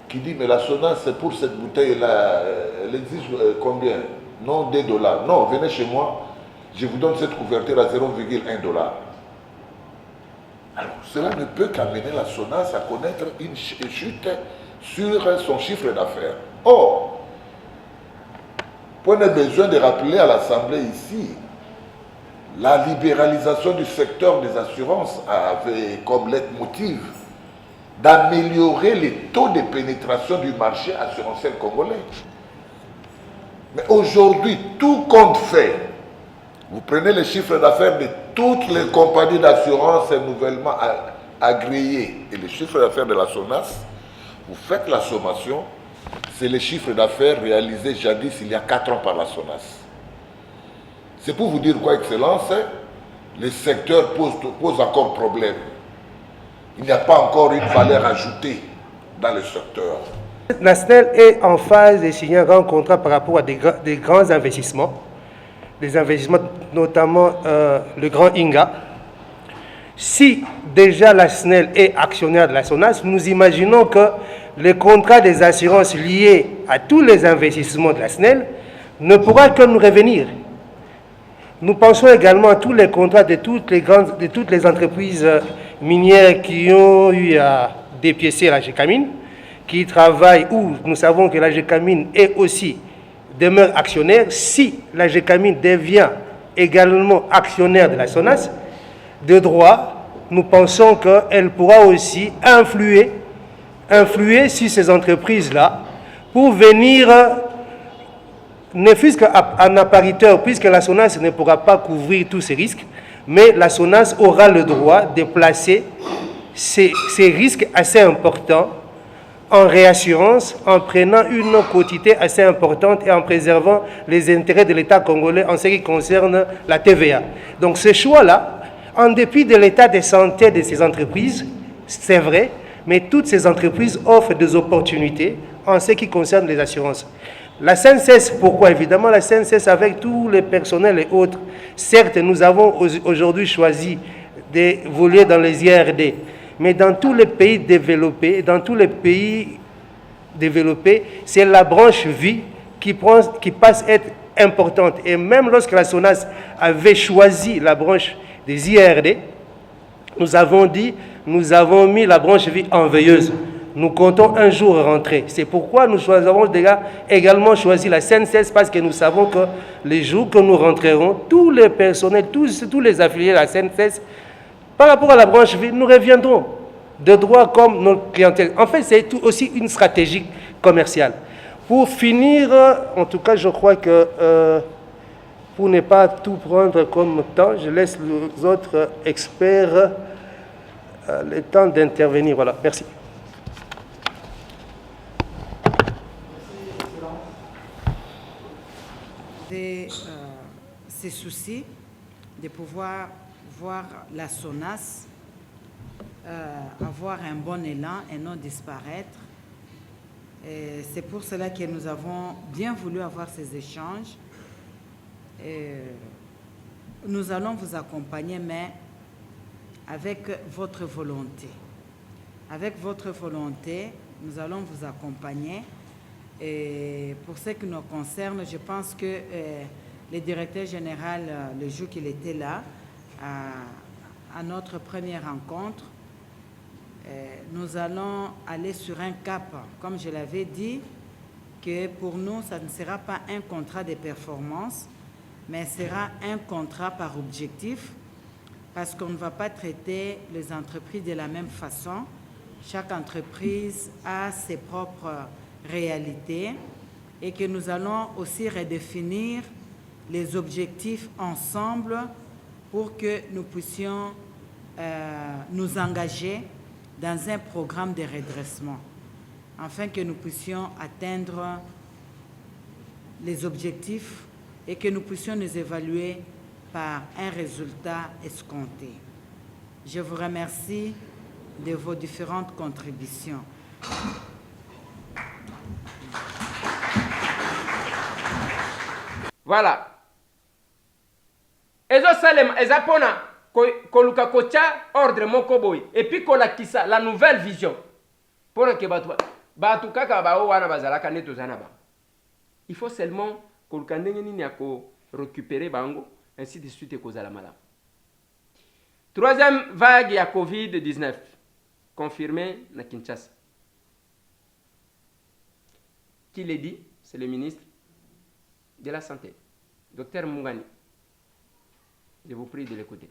qui dit, mais la SONAS, c'est pour cette bouteille-là, elle exige combien? Non, 2 $. Non, venez chez moi, je vous donne cette couverture à 0,1 $. Alors, cela ne peut qu'amener la SONAS à connaître une chute sur son chiffre d'affaires. Or, on a besoin de rappeler à l'Assemblée ici, la libéralisation du secteur des assurances avait comme leitmotiv d'améliorer les taux de pénétration du marché assurantiel congolais. Mais aujourd'hui, tout compte fait, vous prenez les chiffres d'affaires de toutes les compagnies d'assurance nouvellement agréées et les chiffres d'affaires de la SONAS, vous faites la sommation, c'est les chiffres d'affaires réalisés jadis il y a 4 ans par la SONAS. C'est pour vous dire quoi, Excellence, le secteur pose encore problème. Il n'y a pas encore une valeur ajoutée dans le secteur. La SNEL est en phase de signer un grand contrat par rapport à des grands investissements. Des investissements, notamment le grand Inga. Si déjà la SNEL est actionnaire de la SONAS, nous imaginons que les contrats des assurances liés à tous les investissements de la SNEL ne pourra que nous revenir. Nous pensons également à tous les contrats de toutes les entreprises minières qui ont eu à dépiécer la GECAMINE, qui travaillent, où nous savons que la GECAMINE est aussi demeure actionnaire. Si la GECAMINE devient également actionnaire de la SONAS, de droit, nous pensons qu'elle pourra aussi influer sur ces entreprises-là pour venir, ne fût-ce qu'en appariteur, puisque la SONAS ne pourra pas couvrir tous ces risques, mais la SONAS aura le droit de placer ces risques assez importants en réassurance, en prenant une quotité assez importante et en préservant les intérêts de l'État congolais en ce qui concerne la TVA. Donc ce choix-là, en dépit de l'état de santé de ces entreprises, c'est vrai, mais toutes ces entreprises offrent des opportunités en ce qui concerne les assurances. La SNCS, pourquoi? Évidemment, la SNCS avec tous les personnels et autres. Certes, nous avons aujourd'hui choisi d'évoluer dans les IRD, mais dans tous les pays développés, c'est la branche vie qui passe à être importante. Et même lorsque la SONAS avait choisi la branche des IRD, nous avons mis la branche vie en veilleuse. Nous comptons un jour rentrer. C'est pourquoi nous avons également choisi la SNCS, parce que nous savons que les jours que nous rentrerons, tous les personnels, tous les affiliés de la SNCS, par rapport à la branche vie, nous reviendrons de droit comme notre clientèle. En fait, c'est aussi une stratégie commerciale. Pour finir, en tout cas, je crois que pour ne pas tout prendre comme temps, je laisse les autres experts le temps d'intervenir. Voilà, merci. Ces soucis de pouvoir voir la SONAS avoir un bon élan et non disparaître. C'est pour cela que nous avons bien voulu avoir ces échanges. Nous allons vous accompagner, mais avec votre volonté. Avec votre volonté, nous allons vous accompagner. Et pour ce qui nous concerne, je pense que le directeur général, le jour qu'il était là, à notre première rencontre, nous allons aller sur un cap, comme je l'avais dit, que pour nous, ça ne sera pas un contrat de performance, mais sera un contrat par objectif, parce qu'on ne va pas traiter les entreprises de la même façon. Chaque entreprise a ses propres réalités et que nous allons aussi redéfinir les objectifs ensemble pour que nous puissions nous engager dans un programme de redressement, afin que nous puissions atteindre les objectifs et que nous puissions nous évaluer par un résultat escompté. Je vous remercie de vos différentes contributions. Voilà. Ezo salem, ezapona, koluka kocha ordre moko boy. Et puis kolakisa la nouvelle vision. Pour que batu kaka ba wana bazalaka neto zanaba. Il faut seulement koluka ndenge nini ya ko récupérer bango, ainsi de suite kozala mala. Troisième vague ya Covid-19 confirmée na Kinshasa. Qui l'a dit? C'est le ministre de la Santé, Dr Mungani. Je vous prie de l'écouter.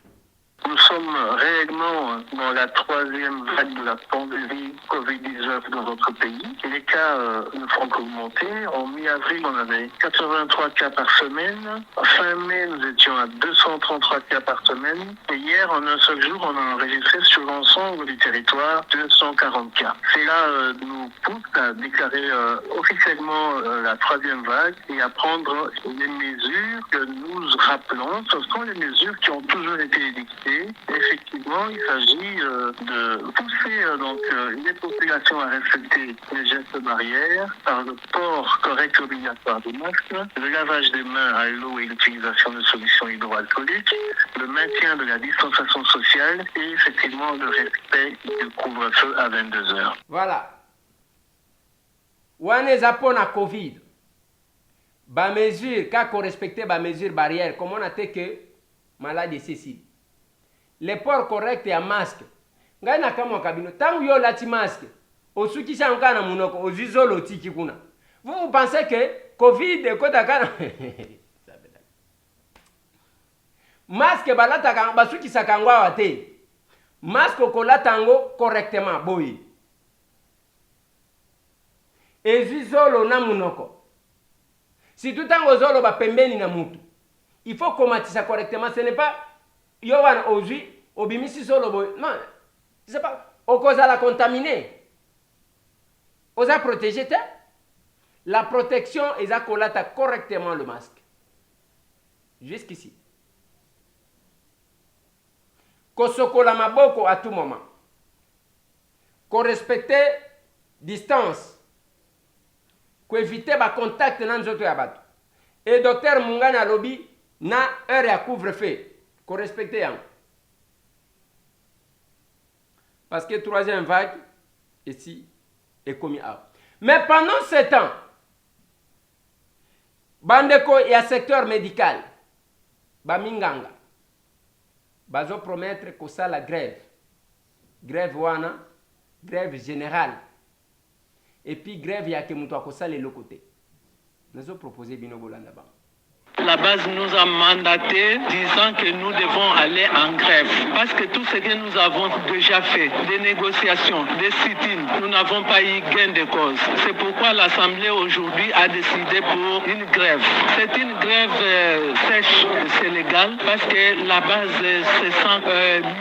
Nous sommes réellement dans la troisième vague de la pandémie Covid-19 dans notre pays. Et les cas ne font qu'augmenter. En mi-avril, on avait 83 cas par semaine. Fin mai, nous étions à 233 cas par semaine. Et hier, en un seul jour, on a enregistré sur l'ensemble du territoire 240 cas. Cela nous pousse à déclarer officiellement la troisième vague et à prendre les mesures que nous rappelons. Ce sont les mesures qui ont toujours été édictées. Effectivement, il s'agit de pousser les populations à respecter les gestes barrières par le port correct obligatoire des masques, le lavage des mains à l'eau et l'utilisation de solutions hydroalcooliques, le maintien de la distanciation sociale et effectivement le respect du couvre-feu à 22 heures. Voilà. Wane zapona Covid. ba mesure ka ko respecter ba mesure barrière comme on a été que malade ceci le port correct ya masque ngai na kama kabino tangu yo lati masque osukisa nkana munoko ozizolo tiki kuna vous pensez que covid ko takana masque balata kan basukisa kangwa wate masque ko latango correctement boyi ezizolo na munoko si tout tango zolo ba pembeni na mutu il faut comatisa correctement ce n'est pas yowan aujourd'hui obimisi solo boy non c'est pas au cause la contaminé osa protéger la protection est à colata correctement le masque jusqu'ici kosokola maboko à tout moment ko respecter distance ko éviter ba contact na nzoto ya bato et docteur Mungana lobby na heure ya couvre-feu ko respecter yango parce que troisième vague ici est commis à mais pendant ce temps bandeko ya secteur médical baminganga bazo promettre ko ça la grève wana grève générale et puis grève ya ke mutu akosala le côté nous avons proposé bino bolanda ba. La base nous a mandaté disant que nous devons aller en grève parce que tout ce que nous avons déjà fait, des négociations, des sit-ins, nous n'avons pas eu gain de cause. C'est pourquoi l'Assemblée aujourd'hui a décidé pour une grève. C'est une grève sèche, c'est légal parce que la base se sent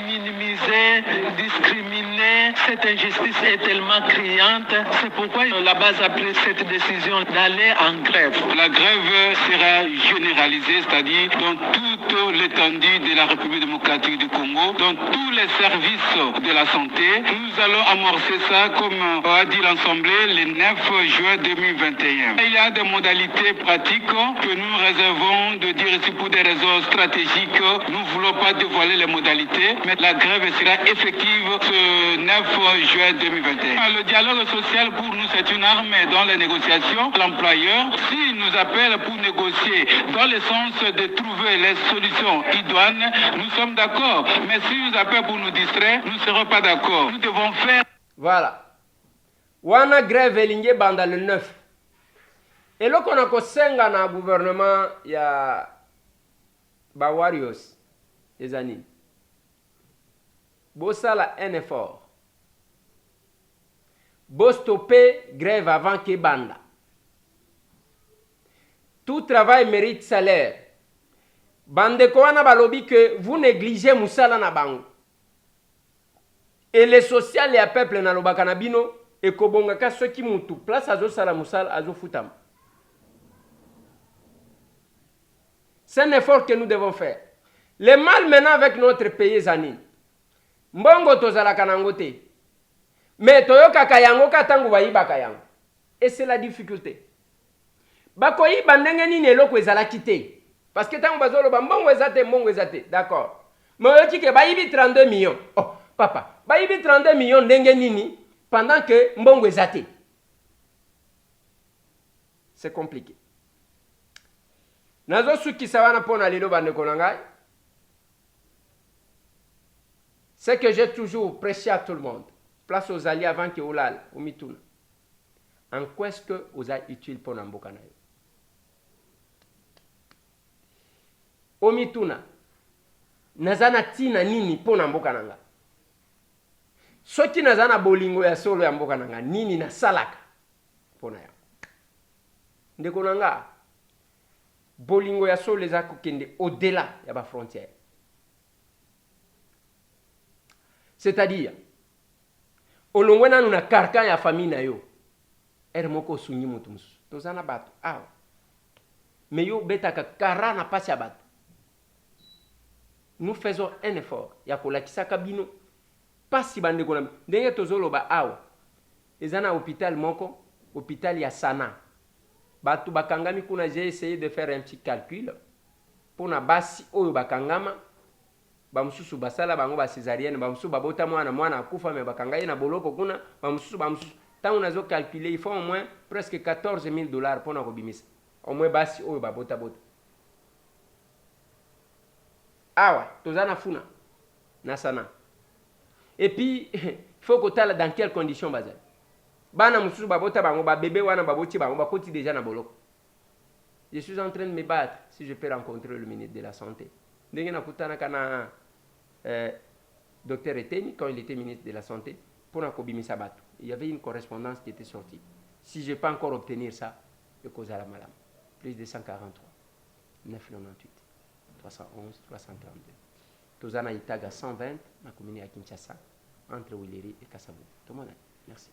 minimisée, discriminée. Cette injustice est tellement criante. C'est pourquoi la base a pris cette décision d'aller en grève. La grève sera généralisée, c'est-à-dire dans toute l'étendue de la République démocratique du Congo, dans tous les services de la santé. Nous allons amorcer ça, comme a dit l'Assemblée, le 9 juin 2021. Il y a des modalités pratiques que nous réservons de dire ici pour des raisons stratégiques. Nous ne voulons pas dévoiler les modalités, mais la grève sera effective ce 9 juin 2021. Le dialogue social pour nous c'est une arme dans les négociations. L'employeur, s'il nous appelle pour négocier dans le sens de trouver les solutions idoines, nous sommes d'accord. Mais s'il nous appelle pour nous distraire, nous ne serons pas d'accord. Nous devons faire... Voilà. Wana grève elinge banda le 9. Et là qu'on a kosenga na gouvernement ya ba warriors les années. Bosala un effort. Bo stopper grève avant que banda. Tout travail mérite salaire. Bande ko wana balobi que vous négligez musala na bango. Et les social et à peuple na lobaka na bino et kobonga ka ceux qui mutu place azo sala musala azo futam. C'est un effort que nous devons faire. Le mal maintenant avec notre pays zanine. Mbongo tozala kanangote. Mais toyoka kayango katangu bayibaka yango. Et c'est la difficulté. Bakoyi bandenge nini eloko ezala kite. Parce que tangu bazolo ba mbongo ezate, d'accord. Mais oyoki ke bayibi 32 millions. Oh, papa, bayibi 32 millions ndenge nini pendant que mbongo ezate. C'est compliqué. Nazo suki sawana pona lelo bandeko nangai. C'est que j'ai toujours prêché à tout le monde. Place aux alliés avant que olal, au mituna. En quoi est-ce que vous êtes utile pour n'amboka na yo? Au mituna. Nazana tina nini pour n'amboka nanga. Soki nazana bolingo ya solo ya mboka nanga nini na salaka pona ya. Ndeko nanga. Bolingo ya solo eza kokende au-delà ya ba frontière. C'est-à-dire, olongwena nuna karka ya famille na yo. Moko sunyi mutu musu. Tozana bato. Ah. Mais yo betaka kara na pasi ya bato. Nous faisons un effort. Ya kolakisa kabino. Pasi bandeko na. Ndenge tozolo ba awa. Ezana hôpital moko. Hôpital ya Sana. Bato bakangami kuna j'ai essayé de faire un petit calcul. Pour na basi oyo bakangama. Bamususu basala bango ba césarienne bamususu babota mwana akufa me bakanga na boloko kuna bamususu tant on a calculé il faut au moins presque $14,000 pour na kobimisa au moins basi oyo babota bota awa tozana funa nasana et puis il faut que tala dans quelles conditions bazali bana mususu babota bango ba bébé wana baboti bango ba koti déjà na boloko. Je suis en train de me battre si je peux rencontrer le ministre de la Santé. Ndenge nakutana kana docteur Eteni quand il était ministre de la Santé pour nakobimisa bato. Il y avait une correspondance qui était sortie. Si je peux encore obtenir ça, je cause à la malam. Plus de 143 998 311 332. Tozana Itaga 120 na commune à Kinshasa entre Wileri et Kasavu. Tout le monde. Merci.